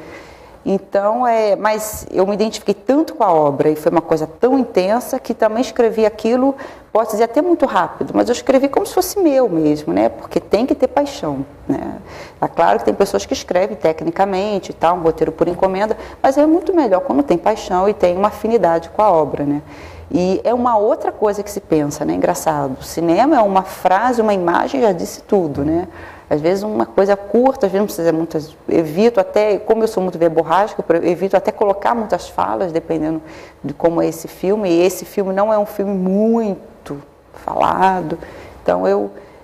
Então, mas eu me identifiquei tanto com a obra e foi uma coisa tão intensa que também escrevi aquilo, posso dizer até muito rápido, mas eu escrevi como se fosse meu mesmo, né? Porque tem que ter paixão, né? É claro que tem pessoas que escrevem tecnicamente e tal, um roteiro por encomenda, mas é muito melhor quando tem paixão e tem uma afinidade com a obra, né? E é uma outra coisa que se pensa, né? Engraçado. O cinema é uma frase, uma imagem, já disse tudo, né? Às vezes uma coisa curta, às vezes não precisa muitas. Evito até, como eu sou muito verborrágica, eu evito até colocar muitas falas, dependendo de como é esse filme. E esse filme não é um filme muito falado. Então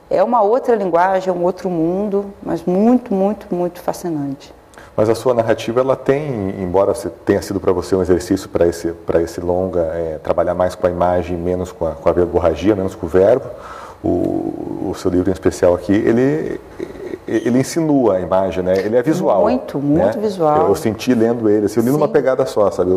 é uma outra linguagem, é um outro mundo, mas muito, muito, muito fascinante. Mas a sua narrativa, ela tem, embora tenha sido para você um exercício para esse longa, trabalhar mais com a imagem, menos com a verborragia, menos com o verbo, o seu livro em especial aqui, ele insinua a imagem, né? Ele é visual. Muito, né? muito visual. Eu senti lendo ele, assim, eu li numa pegada só, sabe?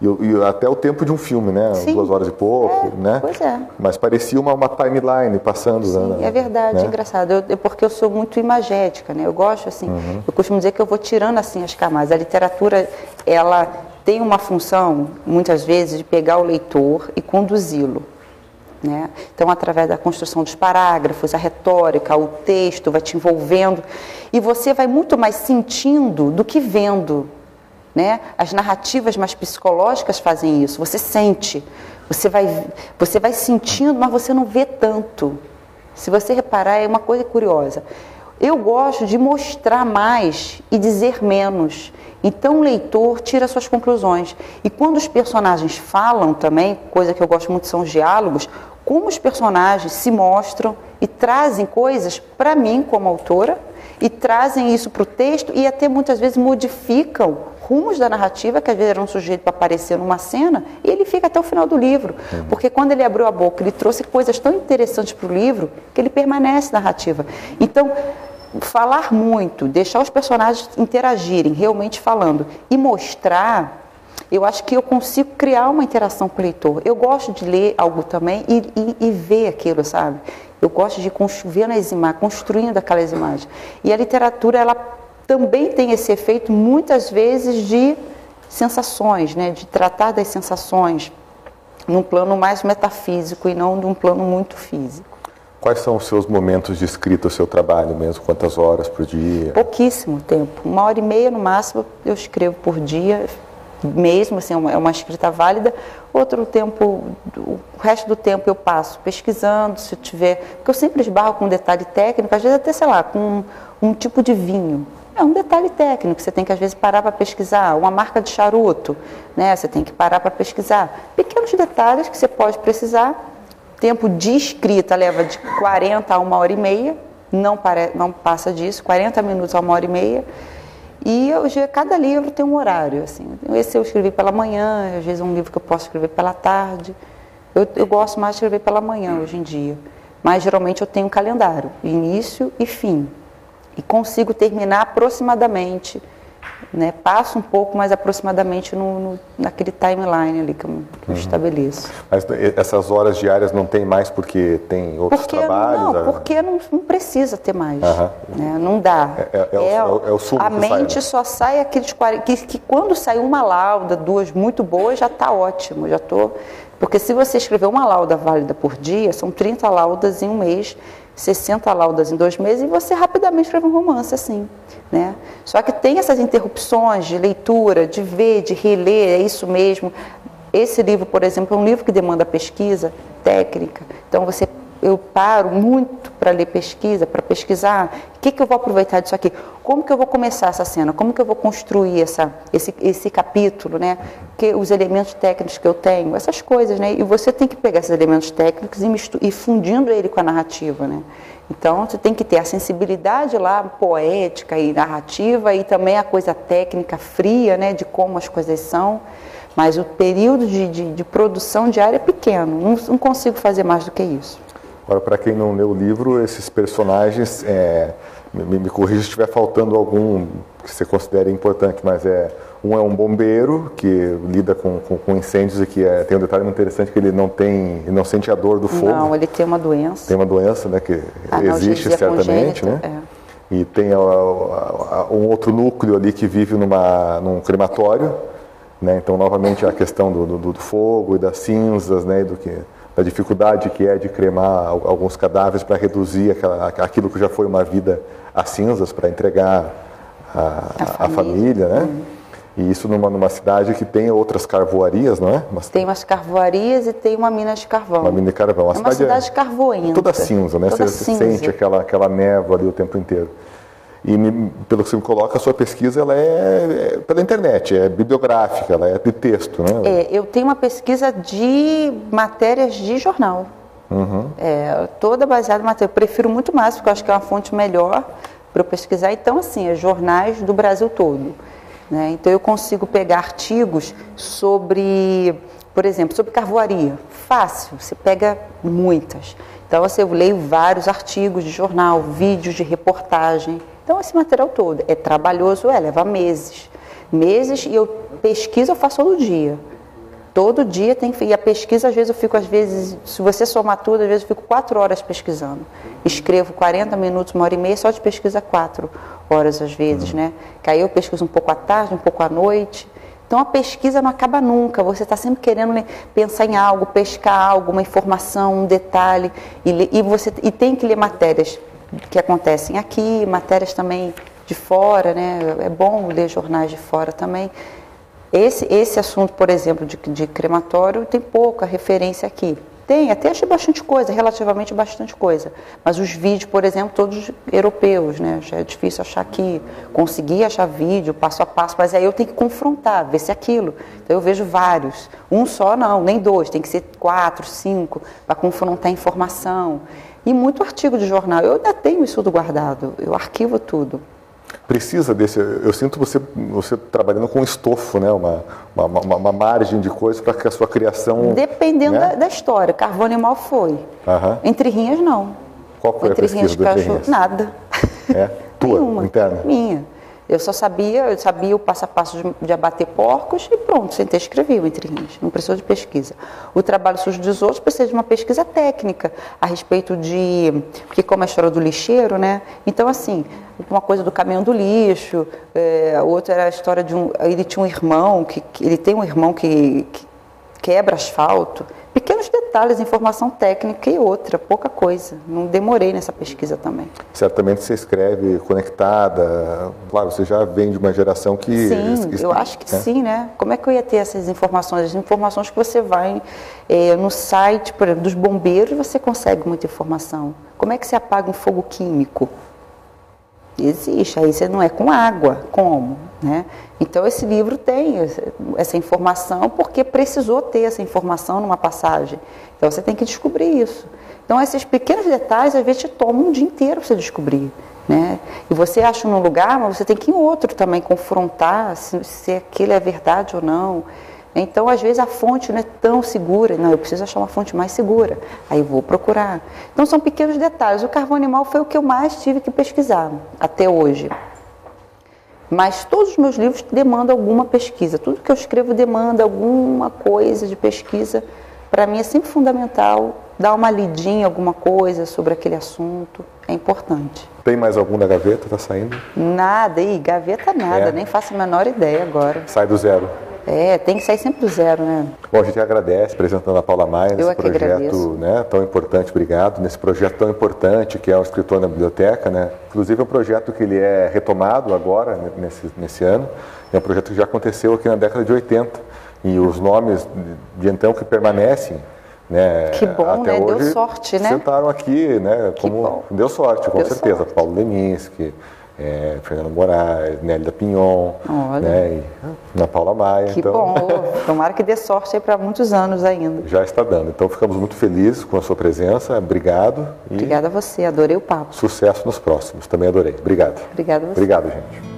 E até o tempo de um filme, né? Sim. 2 horas e pouco, né? Pois é. Mas parecia uma timeline passando. Sim, né? é verdade, né? é engraçado. Porque eu sou muito imagética, né? Eu gosto, assim, eu costumo dizer que eu vou tirando, assim, as camadas. A literatura, ela tem uma função, muitas vezes, de pegar o leitor e conduzi-lo. Né? Então, através da construção dos parágrafos, a retórica, o texto vai te envolvendo e você vai muito mais sentindo do que vendo. Né? As narrativas mais psicológicas fazem isso, você sente, você vai sentindo, mas você não vê tanto. Se você reparar, é uma coisa curiosa. Eu gosto de mostrar mais e dizer menos. Então o leitor tira suas conclusões. E quando os personagens falam também, coisa que eu gosto muito são os diálogos, como os personagens se mostram e trazem coisas para mim como autora, e trazem isso para o texto e até muitas vezes modificam rumos da narrativa, que às vezes era um sujeito para aparecer numa cena, e ele fica até o final do livro. Porque quando ele abriu a boca, ele trouxe coisas tão interessantes para o livro, que ele permanece narrativa. Então, falar muito, deixar os personagens interagirem, realmente falando, e mostrar, eu acho que eu consigo criar uma interação com o leitor. Eu gosto de ler algo também e ver aquilo, sabe? Eu gosto de ver nas imagens, construindo aquelas imagens. E a literatura, ela também tem esse efeito, muitas vezes, de sensações, né? De tratar das sensações num plano mais metafísico e não num plano muito físico. Quais são os seus momentos de escrita, o seu trabalho mesmo? Quantas horas por dia? Pouquíssimo tempo. 1h30 no máximo eu escrevo por dia, mesmo assim, é uma escrita válida. Outro tempo, o resto do tempo eu passo pesquisando, se eu tiver... Porque eu sempre esbarro com um detalhe técnico, às vezes até, sei lá, com um tipo de vinho. É um detalhe técnico, você tem que às vezes parar para pesquisar. Uma marca de charuto, né? Você tem que parar para pesquisar. Pequenos detalhes que você pode precisar. Tempo de escrita leva de 40 a 1h30, não passa disso, 40 minutos a 1h30. E cada livro tem um horário, assim. Esse eu escrevi pela manhã, às vezes um livro que eu posso escrever pela tarde. Eu gosto mais de escrever pela manhã hoje em dia. mas geralmente eu tenho um calendário, início e fim, e consigo terminar aproximadamente, né? Passo um pouco, mas aproximadamente naquele timeline ali que eu estabeleço. Mas essas horas diárias não tem mais porque tem outros trabalhos? Não, porque não precisa ter mais. Né? Não dá. É o sumo a que mente sai, né? só sai aqueles 40, que quando sai uma lauda, 2 muito boas, já está ótimo. Já tô, porque se você escrever uma lauda válida por dia, são 30 laudas em um mês, 60 laudas em 2 meses, e você rapidamente escreve um romance assim, né? Só que tem essas interrupções de leitura, de ver, de reler, é isso mesmo. Esse livro, por exemplo, é um livro que demanda pesquisa técnica, então eu paro muito para ler pesquisa, para pesquisar, o que eu vou aproveitar disso aqui, como que eu vou começar essa cena, como que eu vou construir esse capítulo, né? Os elementos técnicos que eu tenho, essas coisas, né? E você tem que pegar esses elementos técnicos e fundindo ele com a narrativa, né? Então, você tem que ter a sensibilidade lá, poética e narrativa, e também a coisa técnica fria, né? De como as coisas são, mas o período de produção diária é pequeno, não consigo fazer mais do que isso. Agora, para quem não leu o livro, esses personagens, me corrija se estiver faltando algum que você considere importante, mas um é um bombeiro que lida com incêndios e que tem um detalhe muito interessante que ele não sente a dor do fogo. Não, ele tem uma doença. Tem uma doença, né, que existe certamente, né? E tem um outro núcleo ali que vive num crematório, né? Então, novamente, a questão do fogo e das cinzas, né, da dificuldade que é de cremar alguns cadáveres para reduzir aquilo que já foi uma vida a cinzas, para entregar a família, né? E isso numa cidade que tem outras carvoarias, não é? Tem umas carvoarias e tem uma mina de carvão. Uma mina de carvão. É uma cidade carvoenta. Toda cinza, né? Você sente aquela névoa ali o tempo inteiro. E, pelo que você me coloca, a sua pesquisa ela é pela internet, é bibliográfica, ela é de texto, né? Eu tenho uma pesquisa de matérias de jornal. Toda baseada em matéria. Eu prefiro muito mais, porque eu acho que é uma fonte melhor para eu pesquisar. Então, assim, jornais do Brasil todo, né? Então, eu consigo pegar artigos sobre, por exemplo, sobre carvoaria. Fácil, você pega muitas. Então, eu leio vários artigos de jornal, vídeos de reportagem. Então, esse material todo é trabalhoso, leva meses. Meses, e eu pesquiso, eu faço todo dia. Todo dia tem que... E a pesquisa, às vezes, se você somar tudo, às vezes eu fico 4 horas pesquisando. Escrevo 40 minutos, 1h30, só de pesquisa 4 horas, às vezes, né? Que aí eu pesquiso um pouco à tarde, um pouco à noite. Então, a pesquisa não acaba nunca. Você está sempre querendo pensar em algo, pescar algo, uma informação, um detalhe. E tem que ler matérias que acontecem aqui, matérias também de fora, né? É bom ler jornais de fora também. Esse assunto, por exemplo, de crematório, tem pouca referência aqui. Tem, até achei bastante coisa, relativamente bastante coisa. Mas os vídeos, por exemplo, todos europeus, né? Já é difícil achar aqui. Consegui achar vídeo, passo a passo, mas aí eu tenho que confrontar, ver se é aquilo. Então eu vejo vários. Um só não, nem 2, tem que ser 4, 5, para confrontar a informação. E muito artigo de jornal. Eu ainda tenho isso tudo guardado, eu arquivo tudo. Precisa desse... Eu sinto você trabalhando com estofo, né? Uma margem de coisas para que a sua criação... Dependendo, né? da história. Carvão Animal foi. Entre Rinhas, não. Qual foi a pesquisa do Entre Rinhas? Nada. Tua, nenhuma, interna? Minha. Eu sabia o passo a passo de abater porcos e pronto, sentei e escrevi o Entre Rinhas. Não precisou de pesquisa. O trabalho sujo dos outros precisa de uma pesquisa técnica a respeito porque como é a história do lixeiro, né? Então, assim, uma coisa do caminhão do lixo, outra era a história ele tinha um irmão, ele tem um irmão que quebra asfalto. Pequenos detalhes, informação técnica e outra, pouca coisa. Não demorei nessa pesquisa também. Certamente você escreve conectada, claro, você já vem de uma geração que... Sim, eu acho que sim, né? Como é que eu ia ter essas informações? As informações que você vai no site, por exemplo, dos bombeiros, você consegue muita informação. Como é que você apaga um fogo químico? Existe, aí você não é com água, como? Né? Então esse livro tem essa informação porque precisou ter essa informação numa passagem. Então você tem que descobrir isso. Então esses pequenos detalhes às vezes te tomam um dia inteiro para você descobrir. Né? E você acha num lugar, mas você tem que ir em outro também confrontar se aquilo é verdade ou não. Então, às vezes, a fonte não é tão segura. Não, eu preciso achar uma fonte mais segura. Aí vou procurar. Então, são pequenos detalhes. O carvão animal foi o que eu mais tive que pesquisar até hoje. Mas todos os meus livros demandam alguma pesquisa. Tudo que eu escrevo demanda alguma coisa de pesquisa. Para mim é sempre fundamental dar uma lidinha, alguma coisa sobre aquele assunto. É importante. Tem mais algum na gaveta? Está saindo? Nada, gaveta nada. Nem faço a menor ideia agora. Sai do zero. Tem que sair sempre do zero, né? Bom, a gente agradece, apresentando a Paula Maia, nesse projeto, né, tão importante, obrigado, nesse projeto tão importante que é o Escritor na Biblioteca, né? Inclusive é um projeto que ele é retomado agora, nesse ano, é um projeto que já aconteceu aqui na década de 80, e os nomes de então que permanecem, né, que bom, até né? hoje, Deu sorte, né? Sentaram aqui, né, deu sorte, com Deu certeza, sorte. Paulo Leminski, Fernando Moraes, Nélida Pinhon, né, e Ana Paula Maia. Que bom, tomara que dê sorte aí para muitos anos ainda. Já está dando, então ficamos muito felizes com a sua presença, obrigado. Obrigada a você, adorei o papo. Sucesso nos próximos, também adorei, obrigado. Obrigada a você. Obrigado, gente.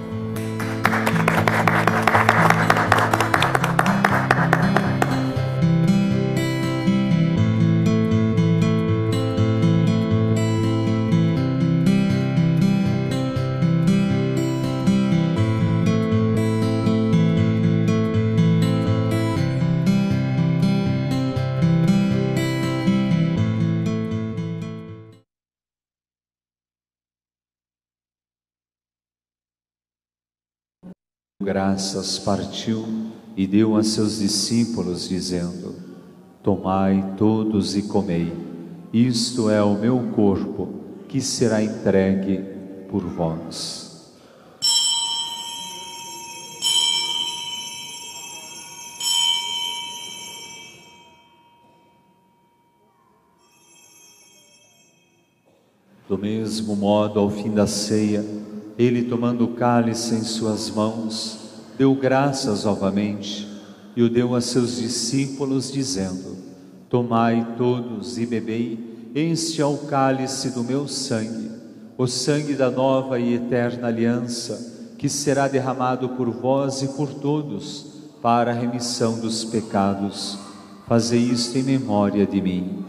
Graças, partiu e deu a seus discípulos, dizendo: tomai todos e comei, isto é o meu corpo, que será entregue por vós. Do mesmo modo, ao fim da ceia, ele, tomando o cálice em suas mãos, deu graças novamente e o deu a seus discípulos, dizendo: tomai todos e bebei, este é o cálice do meu sangue, o sangue da nova e eterna aliança, que será derramado por vós e por todos, para a remissão dos pecados. Fazei isto em memória de mim.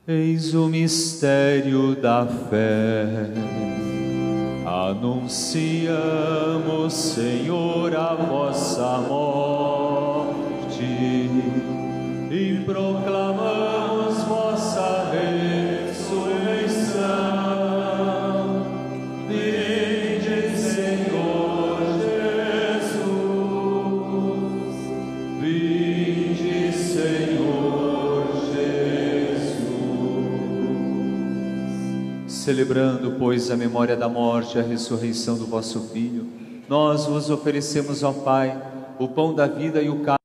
Eis o mistério da fé. Anunciamos, Senhor, a vossa morte e proclamamos vossa ressurreição. Vinde, Senhor Jesus. Vinde, Senhor Jesus. Celebrando, pois, a memória da morte e a ressurreição do vosso Filho, nós vos oferecemos, ó Pai, o pão da vida e o cálice